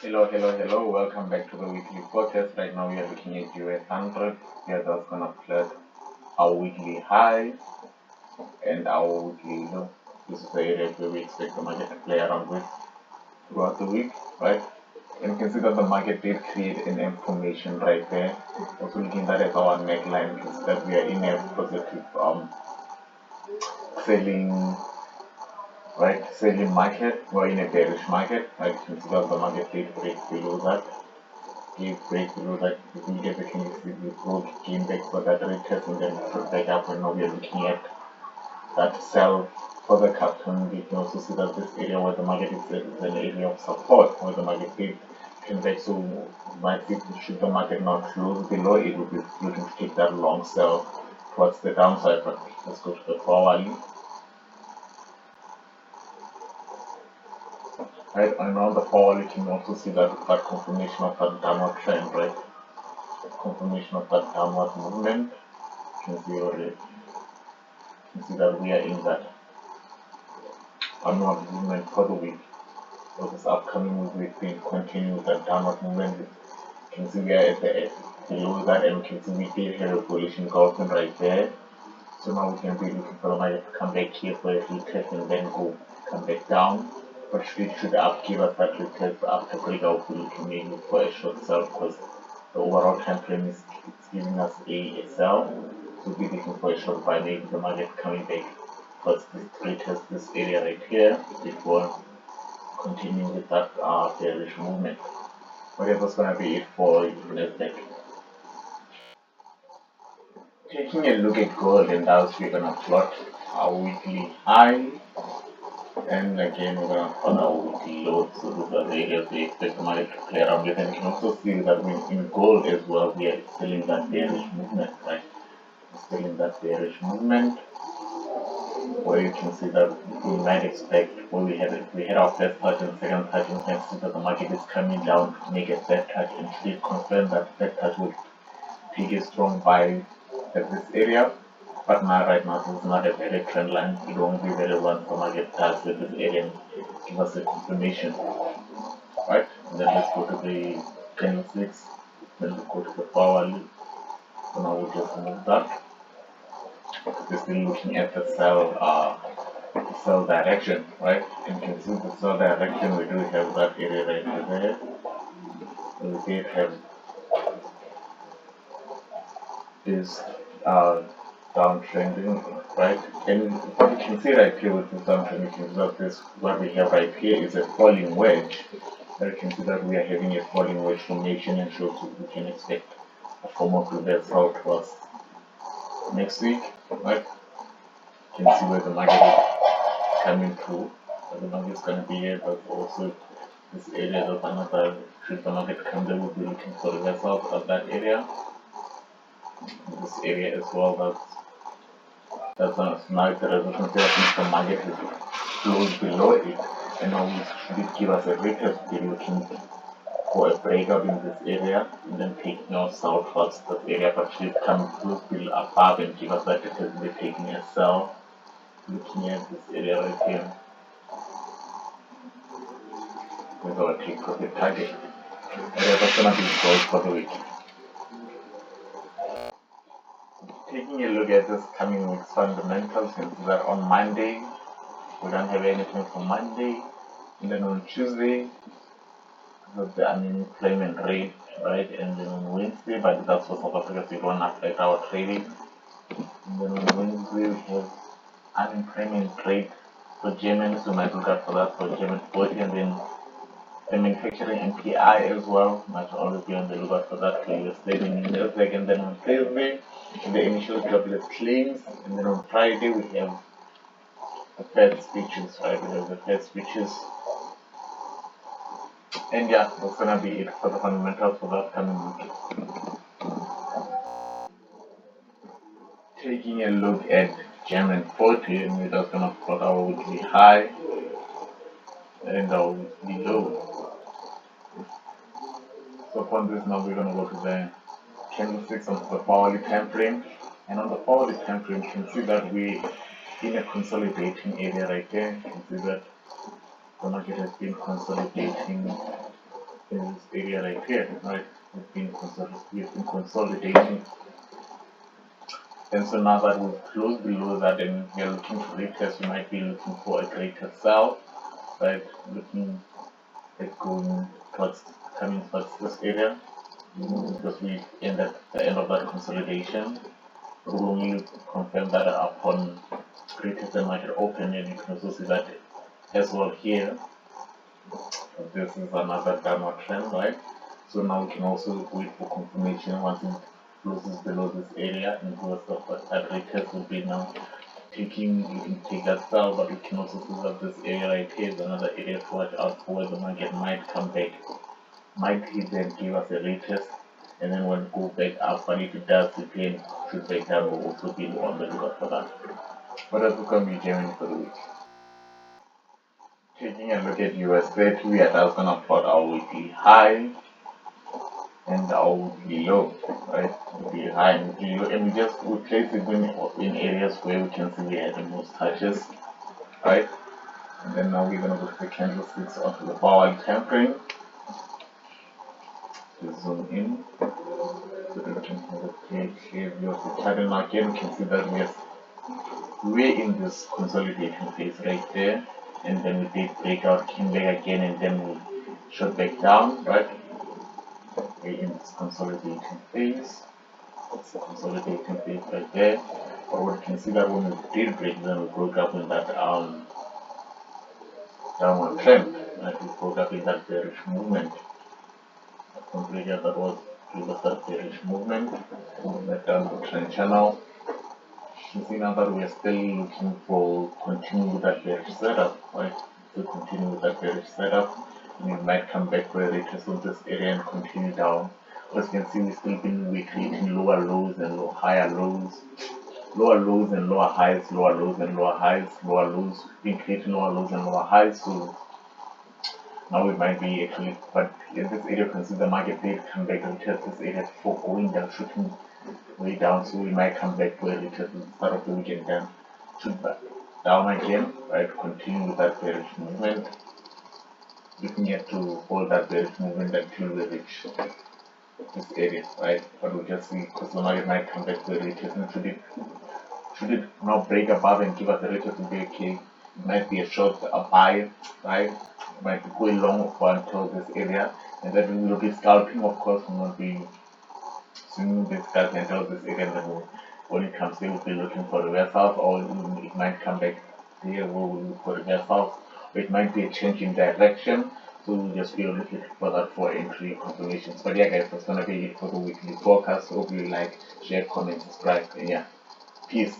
Hello, welcome back to the weekly forecast. Right now we are looking at US 100. Here that's gonna plot our weekly high and our weekly low. This is the area where we expect the market to play around with throughout the week, right? And you can see that the market did create an information right there. Also looking at that as our neckline, you can see that we are in a positive selling, right, selling market. We're in a bearish market, right? You can see that the market did break below that. Give break below that. If we get the we broke came back for that retest and then put back up, and now we are looking at that sell for the captain. We can also see that this area where the market is an area of support where the market did came back. So might see should the market not close below, it will be looking to take that long sell towards the downside. But let's go to the 4 hourly. Right, and on the 4 hourly, you can also see that confirmation of that downward trend, right? Confirmation of that downward movement. You can see already. You can see that we are in that downward movement for the week. So this upcoming week we will continue with that downward movement. You can see we are at the below that, and you can see we did have a bullish engulfing right there. So now we can be looking for the market to come back here for a retest and then come back down. But it should give us that retest after breakout. We're looking maybe for a short sell because the overall time frame is giving us a sell. So we'll be looking for a short buy, maybe the market coming back towards this retest, this area right here, before continuing with that bearish movement. Okay, that's gonna be it for Nasdaq. Taking a look at gold and Dows, we're gonna plot our weekly high, and again we're gonna plot our weekly low. So these are the areas we expect the market to play around with, and you can also see that in gold as well we are still in that bearish movement, right? We're still in that bearish movement where you can see that we might expect where we had our first touch and second touch, and you can see that the market is coming down to make a third touch, and should confirm that third touch will take a strong buy at this area. But now right now this is not a very trend line. It won't be very once the market does with this area and give us a confirmation. Right? And then let's go to the candlesticks, then we'll go to the 4 hourly. So now we'll just move that. We're still looking at the sell direction, right? And you can see the sell direction, we do have that area right there. We did have this downtrending, right? And what you can see right here with this downtrend, you can see that this what we have right here is a falling wedge. You can see that we are having a falling wedge formation, and so we can expect a form of reversal towards next week, right? You can see where the market is coming through. The market is going to be here, but also this area of another. Should the market come there, we'll be looking for reversals of that area. This area as well. That's now the resistance here since the market is close below it, and now should it give us a retest, we're looking for a breakout in this area and then taking us south towards this area, but should it come close below above and give us that retest, we're taking a sell, looking at this area right here with our take profit target. And that's gonna be gold for the week. Taking a look at this coming week's fundamentals, you can see that on Monday we don't have anything for Monday, and then on Tuesday with the unemployment rate, right? And then on Wednesday, but that's for South Africa, so it won't affect our trading. And then on Wednesday we have unemployment rate for Germany, so might look out for that for German 40, and then the manufacturing MPI as well. Might always be on the lookout for that for US trading in Nasdaq. And then on Thursday the initial jobless claims, and then on Friday we have the Fed speeches, right? We have the Fed speeches. And yeah, that's gonna be it for the fundamentals for that coming week. Taking a look at German 40, and we're just gonna plot our weekly high and our weekly low. So upon this, now we're gonna go to the candlesticks on the 4 hourly time frame, and on the 4 hourly time frame, you can see that we're in a consolidating area right there. You can see that the market has been consolidating in this area right here, right? We've been consolidating. And so now that we've closed below that and we're looking to retest, we might be looking for a greater sell, right? Looking at going towards, coming towards this area, because we end at the end of that consolidation. We'll only confirm that upon retest the market open, and you can also see that as well here. This is another downward trend, right? So now we can also wait for confirmation once it closes below this area, and the rest of that retest will be now taking, you can take that sell, but you can also see that this area right here is another area to watch out for, where the market might come back, might hit and give us a retest, and then when it go back up, but if it does again, should back down, we'll also be on the lookout for that. What else we can be jamming for the week? Taking a look at US30, we are just gonna plot our weekly high and our weekly low, right? Weekly high and weekly low, and we place it in areas where we can see we had the most touches, right? And then now we're gonna go to the candlesticks onto the hourly time frame. To zoom in, so that we can have a clear view of the chart. And now again we can see that we're in this consolidation phase right there, and then we did break out, came back again, and then we shot back down, right? We're in this consolidating phase. That's the consolidating phase right there. But we can see that when we did break, then we broke up in that downward trend, right? We broke up in that bearish movement. That was give us that bearish movement in that downward trend channel. You see now that we are still looking for continue with that bearish setup, right? To continue with that bearish setup, and it might come back for a retest on this area and continue down. As you can see, we've still been creating lower lows and higher lows, lower lows and lower highs, lower lows and lower highs, lower lows, been creating lower lows and lower highs. So now we might be actually, but in this area, you can see the market did come back and test this area before going down, shooting way down. So we might come back to a retest at the start of the weekend, then shoot back down again, right? Continue with that bearish movement, looking at to hold that bearish movement until we reach this area, right? But we'll just see, because the market might come back to a retest, and should it now break above and give us a retest, will be okay. It might be a short, a buy, right? It might be going long for until this area, and then we will be scalping, of course. We will not be swinging this scalp until this area, and then when it comes, we will be looking for reversals, or it might come back here where we look for reversals, or it might be a change in direction. So we'll just be looking for that for entry confirmations. But yeah, guys, that's gonna be it for the weekly forecast. Hope you like, share, comment, subscribe, and yeah, peace.